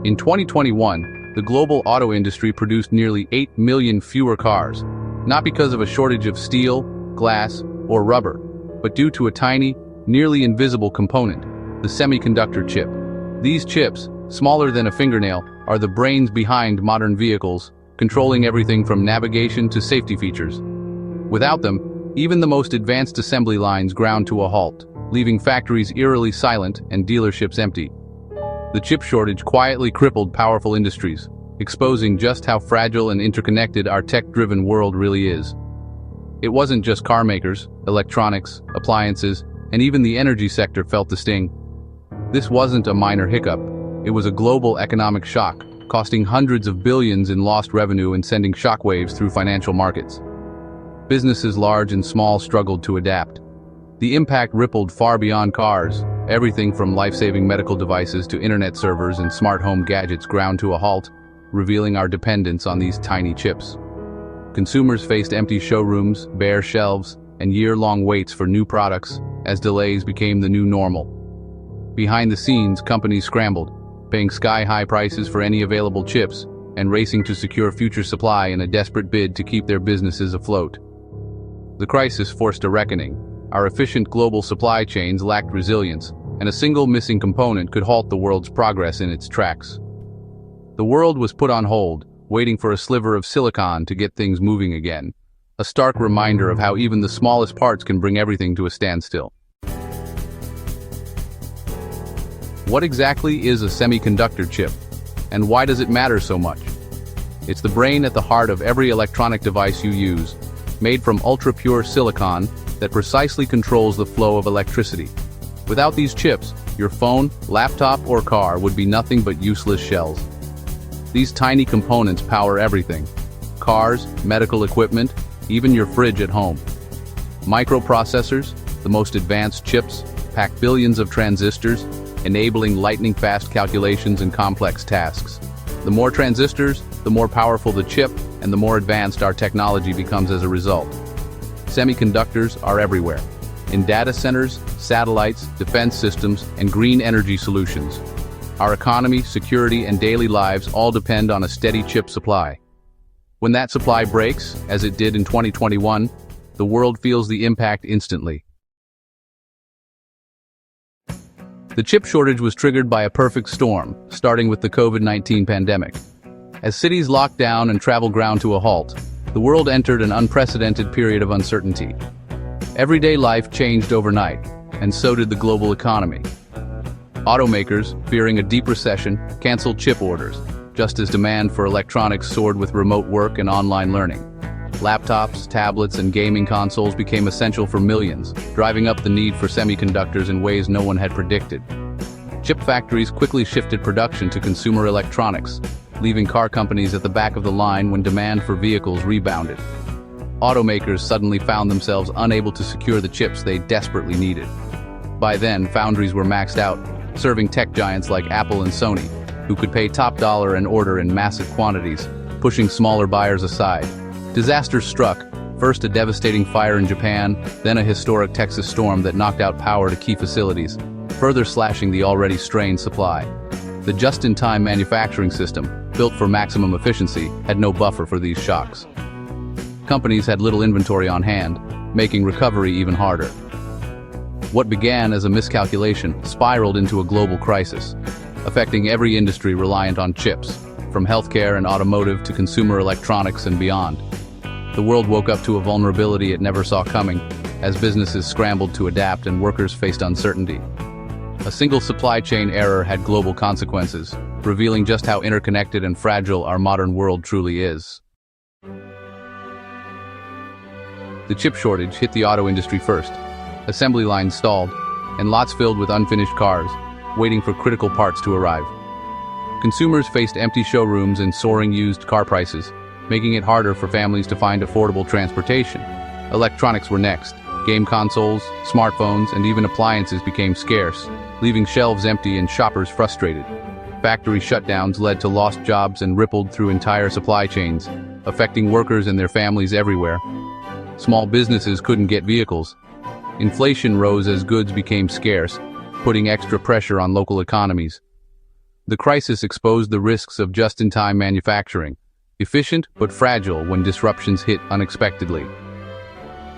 In 2021, the global auto industry produced nearly 8 million fewer cars, not because of a shortage of steel, glass, or rubber, but due to a tiny, nearly invisible component, the semiconductor chip. These chips, smaller than a fingernail, are the brains behind modern vehicles, controlling everything from navigation to safety features. Without them, even the most advanced assembly lines ground to a halt, leaving factories eerily silent and dealerships empty. The chip shortage quietly crippled powerful industries, exposing just how fragile and interconnected our tech-driven world really is. It wasn't just car makers, electronics, appliances, and even the energy sector felt the sting. This wasn't a minor hiccup. It was a global economic shock, costing hundreds of billions in lost revenue and sending shockwaves through financial markets. Businesses large and small struggled to adapt. The impact rippled far beyond cars. Everything from life-saving medical devices to internet servers and smart home gadgets ground to a halt, revealing our dependence on these tiny chips. Consumers faced empty showrooms, bare shelves, and year-long waits for new products as delays became the new normal. Behind the scenes, companies scrambled, paying sky-high prices for any available chips and racing to secure future supply in a desperate bid to keep their businesses afloat. The crisis forced a reckoning. Our efficient global supply chains lacked resilience, and a single missing component could halt the world's progress in its tracks. The world was put on hold, waiting for a sliver of silicon to get things moving again, a stark reminder of how even the smallest parts can bring everything to a standstill. What exactly is a semiconductor chip, and why does it matter so much? It's the brain at the heart of every electronic device you use, made from ultra-pure silicon that precisely controls the flow of electricity. Without these chips, your phone, laptop, or car would be nothing but useless shells. These tiny components power everything: cars, medical equipment, even your fridge at home. Microprocessors, the most advanced chips, pack billions of transistors, enabling lightning-fast calculations and complex tasks. The more transistors, the more powerful the chip, and the more advanced our technology becomes as a result. Semiconductors are everywhere, in data centers, satellites, defense systems, and green energy solutions. Our economy, security, and daily lives all depend on a steady chip supply. When that supply breaks, as it did in 2021, the world feels the impact instantly. The chip shortage was triggered by a perfect storm, starting with the COVID-19 pandemic. As cities locked down and travel ground to a halt, the world entered an unprecedented period of uncertainty. Everyday life changed overnight, and so did the global economy. Automakers, fearing a deep recession, canceled chip orders, just as demand for electronics soared with remote work and online learning. Laptops, tablets, and gaming consoles became essential for millions, driving up the need for semiconductors in ways no one had predicted. Chip factories quickly shifted production to consumer electronics, leaving car companies at the back of the line when demand for vehicles rebounded. Automakers suddenly found themselves unable to secure the chips they desperately needed. By then, foundries were maxed out, serving tech giants like Apple and Sony, who could pay top dollar and order in massive quantities, pushing smaller buyers aside. Disasters struck, first a devastating fire in Japan, then a historic Texas storm that knocked out power to key facilities, further slashing the already strained supply. The just-in-time manufacturing system, built for maximum efficiency, had no buffer for these shocks. Companies had little inventory on hand, making recovery even harder. What began as a miscalculation spiraled into a global crisis, affecting every industry reliant on chips, from healthcare and automotive to consumer electronics and beyond. The world woke up to a vulnerability it never saw coming, as businesses scrambled to adapt and workers faced uncertainty. A single supply chain error had global consequences, revealing just how interconnected and fragile our modern world truly is. The chip shortage hit the auto industry first. Assembly lines stalled, and lots filled with unfinished cars, waiting for critical parts to arrive. Consumers faced empty showrooms and soaring used car prices, making it harder for families to find affordable transportation. Electronics were next. Game consoles, smartphones, and even appliances became scarce, leaving shelves empty and shoppers frustrated. Factory shutdowns led to lost jobs and rippled through entire supply chains, affecting workers and their families everywhere. Small businesses couldn't get vehicles. Inflation rose as goods became scarce, putting extra pressure on local economies. The crisis exposed the risks of just-in-time manufacturing, efficient but fragile when disruptions hit unexpectedly.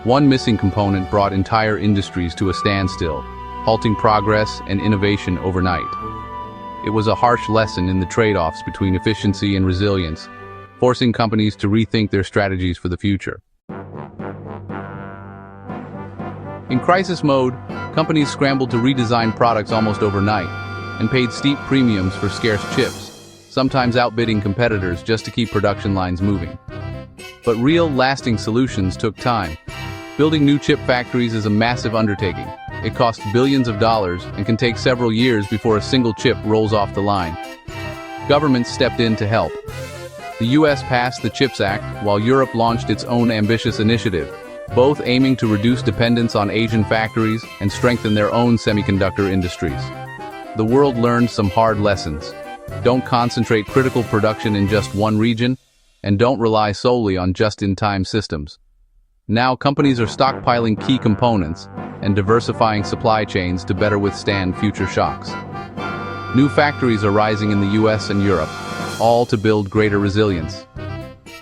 One missing component brought entire industries to a standstill, halting progress and innovation overnight. It was a harsh lesson in the trade-offs between efficiency and resilience, forcing companies to rethink their strategies for the future. In crisis mode, companies scrambled to redesign products almost overnight and paid steep premiums for scarce chips, sometimes outbidding competitors just to keep production lines moving. But real, lasting solutions took time. Building new chip factories is a massive undertaking. It costs billions of dollars and can take several years before a single chip rolls off the line. Governments stepped in to help. The US passed the CHIPS Act, while Europe launched its own ambitious initiative, both aiming to reduce dependence on Asian factories and strengthen their own semiconductor industries. The world learned some hard lessons. Don't concentrate critical production in just one region, and don't rely solely on just-in-time systems. Now companies are stockpiling key components and diversifying supply chains to better withstand future shocks. New factories are rising in the US and Europe, all to build greater resilience.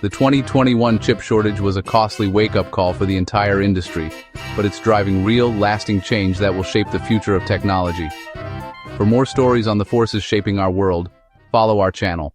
The 2021 chip shortage was a costly wake-up call for the entire industry, but it's driving real, lasting change that will shape the future of technology. For more stories on the forces shaping our world, follow our channel.